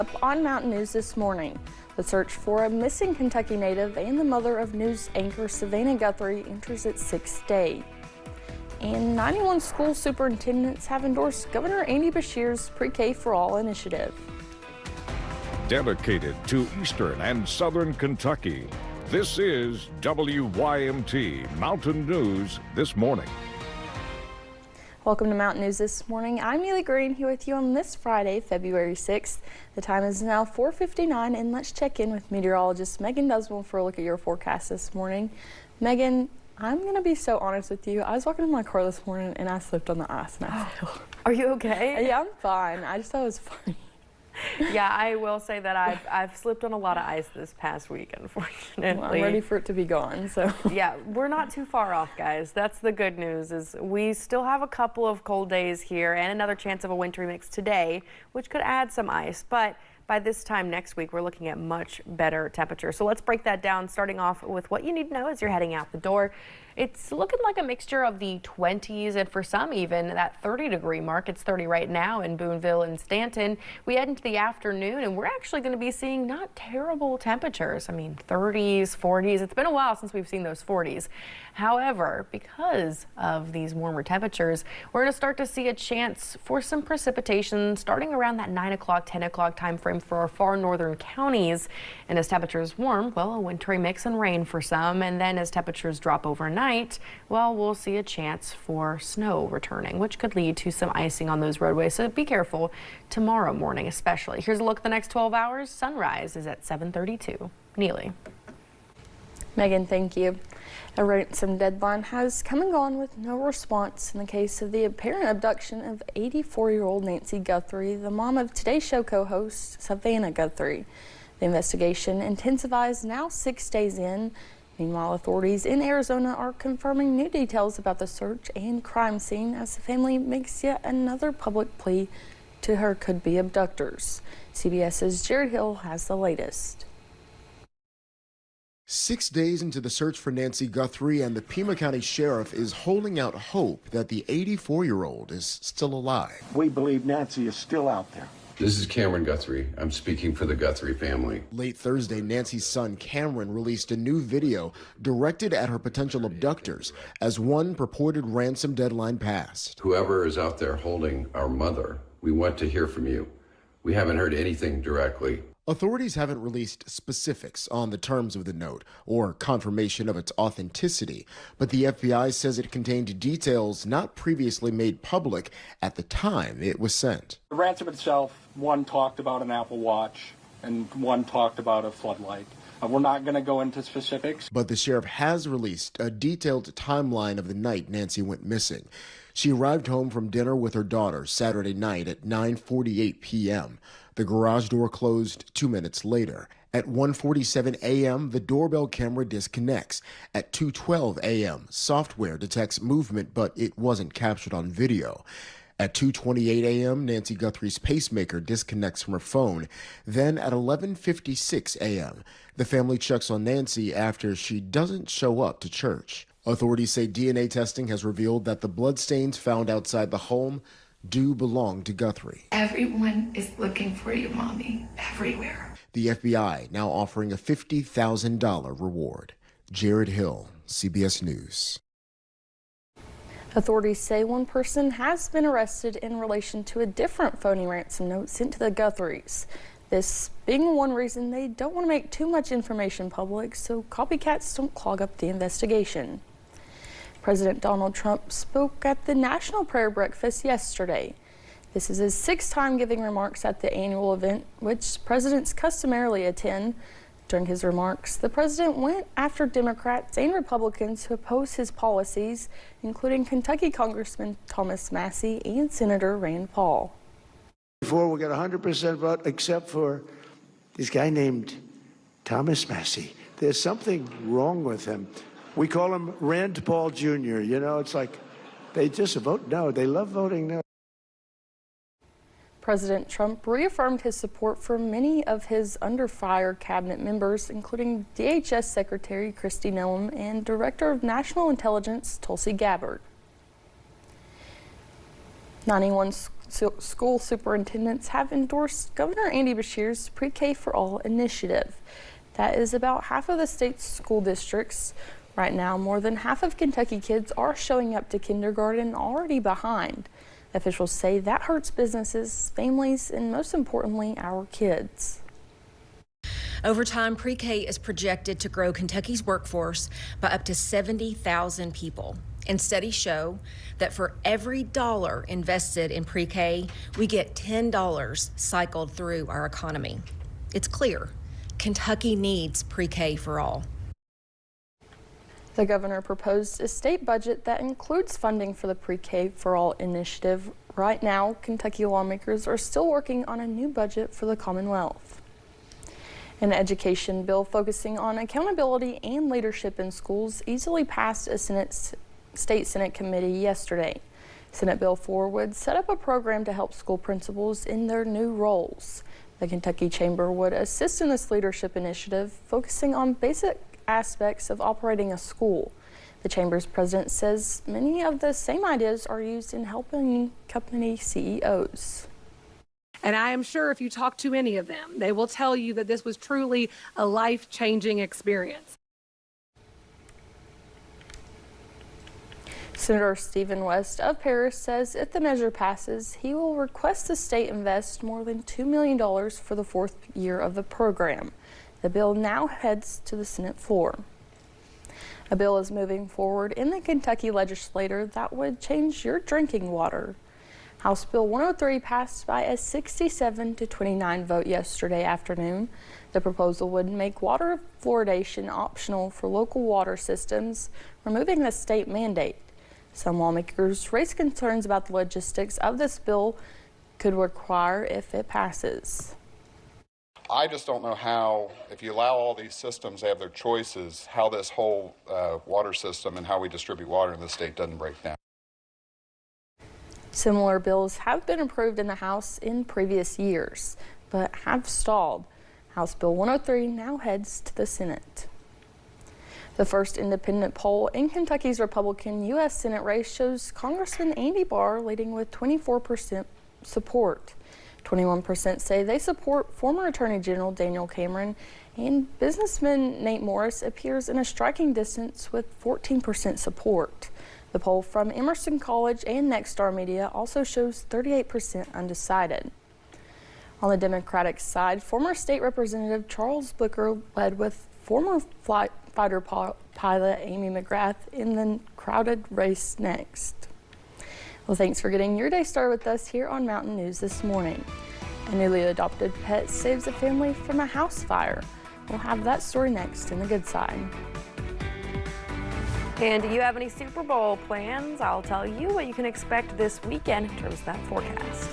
Up on Mountain News this morning, the search for a missing Kentucky native and the mother of news anchor Savannah Guthrie enters its 6th day. And 91 school superintendents have endorsed Governor Andy Beshear's Pre-K for All initiative. Dedicated to Eastern and Southern Kentucky, this is WYMT Mountain News This Morning. Welcome to Mountain News This Morning. I'm Neely Green here with you on this Friday, February 6th. The time is now 4:59, and let's check in with meteorologist Megan Duswell for a look at your forecast this morning. Megan, I'm going to be so honest with you. I was walking in my car this morning and I slipped on the ice and I fell. Are you okay? Yeah, I'm fine. I just thought it was funny. Yeah, I will say that I've slipped on a lot of ice this past week, unfortunately. Well, I'm ready for it to be gone, so. Yeah, we're not too far off, guys. That's the good news, is we still have a couple of cold days here and another chance of a wintry mix today, which could add some ice. But by this time next week, we're looking at much better temperatures. So let's break that down, starting off with what you need to know as you're heading out the door. It's looking like a mixture of the 20s and for some even that 30-degree mark. It's 30 right now in Boonville and Stanton. We head into the afternoon and we're actually going to be seeing not terrible temperatures. I mean, 30s, 40s. It's been a while since we've seen those 40s. However, because of these warmer temperatures, we're going to start to see a chance for some precipitation starting around that 9 o'clock, 10 o'clock time frame for our far northern counties. And as temperatures warm, well, a wintry mix and rain for some. And then as temperatures drop overnight, well, we'll see a chance for snow returning, which could lead to some icing on those roadways. So be careful tomorrow morning, especially. Here's a look at the next 12 hours. Sunrise is at 7:32. Neely. Megan, thank you. A ransom deadline has come and gone with no response in the case of the apparent abduction of 84-year-old Nancy Guthrie, the mom of Today's Show co-host Savannah Guthrie. The investigation intensifies now 6 days in. Meanwhile, authorities in Arizona are confirming new details about the search and crime scene as the family makes yet another public plea to her could-be abductors. CBS's Jared Hill has the latest. 6 days into the search for Nancy Guthrie, and the Pima County Sheriff is holding out hope that the 84-year-old is still alive. We believe Nancy is still out there. This is Cameron Guthrie. I'm speaking for the Guthrie family. Late Thursday, Nancy's son Cameron released a new video directed at her potential abductors as one purported ransom deadline passed. Whoever is out there holding our mother, we want to hear from you. We haven't heard anything directly. Authorities haven't released specifics on the terms of the note or confirmation of its authenticity, but the FBI says it contained details not previously made public at the time it was sent. The ransom itself, one talked about an Apple Watch and one talked about a floodlight. We're not going to go into specifics. But the sheriff has released a detailed timeline of the night Nancy went missing. She arrived home from dinner with her daughter Saturday night at 9:48 p.m. The garage door closed 2 minutes later. At 1:47 a.m., the doorbell camera disconnects. At 2:12 a.m., software detects movement, but it wasn't captured on video. At 2:28 a.m., Nancy Guthrie's pacemaker disconnects from her phone. Then at 11:56 a.m., the family checks on Nancy after she doesn't show up to church. Authorities say DNA testing has revealed that the bloodstains found outside the home do belong to Guthrie. Everyone is looking for you, Mommy, everywhere. The FBI now offering a $50,000 reward. Jared Hill, CBS News. Authorities say one person has been arrested in relation to a different phony ransom note sent to the Guthries. This being one reason they don't want to make too much information public so copycats don't clog up the investigation. President Donald Trump spoke at the National Prayer Breakfast yesterday. This is his 6th time giving remarks at the annual event, which presidents customarily attend. During his remarks, the president went after Democrats and Republicans who oppose his policies, including Kentucky Congressman Thomas Massie and Senator Rand Paul. Before we got 100% vote, except for this guy named Thomas Massie. There's something wrong with him. We call him Rand Paul Jr. You know, it's like they just vote no. They love voting no. President Trump reaffirmed his support for many of his under fire cabinet members, including DHS Secretary Kristi Noem and Director of National Intelligence Tulsi Gabbard. 91 school superintendents have endorsed Governor Andy Beshear's Pre-K for All initiative. That is about half of the state's school districts. Right now, more than half of Kentucky kids are showing up to kindergarten already behind. Officials say that hurts businesses, families, and most importantly, our kids. Over time, pre-K is projected to grow Kentucky's workforce by up to 70,000 people. And studies show that for every dollar invested in pre-K, we get $10 cycled through our economy. It's clear, Kentucky needs pre-K for all. The governor proposed a state budget that includes funding for the Pre-K for All initiative. Right now, Kentucky lawmakers are still working on a new budget for the Commonwealth. An education bill focusing on accountability and leadership in schools easily passed a State Senate committee yesterday. Senate Bill 4 would set up a program to help school principals in their new roles. The Kentucky Chamber would assist in this leadership initiative, focusing on basic aspects of operating a school. The Chamber's president says many of the same ideas are used in helping company CEOs. And I am sure if you talk to any of them, they will tell you that this was truly a life-changing experience. Senator Stephen West of Paris says if the measure passes, he will request the state invest more than $2 million for the fourth year of the program. The bill now heads to the Senate floor. A bill is moving forward in the Kentucky legislature that would change your drinking water. House Bill 103 passed by a 67-29 vote yesterday afternoon. The proposal would make water fluoridation optional for local water systems, removing the state mandate. Some lawmakers raised concerns about the logistics of this bill could require if it passes. I just don't know how, if you allow all these systems to have their choices, how this whole water system and how we distribute water in the state doesn't break down. Similar bills have been approved in the House in previous years, but have stalled. House Bill 103 now heads to the Senate. The first independent poll in Kentucky's Republican U.S. Senate race shows Congressman Andy Barr leading with 24% support. 21% say they support former Attorney General Daniel Cameron, and businessman Nate Morris appears in a striking distance with 14% support. The poll from Emerson College and Nexstar Media also shows 38% undecided. On the Democratic side, former state representative Charles Booker led with former fighter pilot Amy McGrath in the crowded race next. Well, thanks for getting your day started with us here on Mountain News this morning. A newly adopted pet saves a family from a house fire. We'll have that story next in The Good Side. And do you have any Super Bowl plans? I'll tell you what you can expect this weekend in terms of that forecast.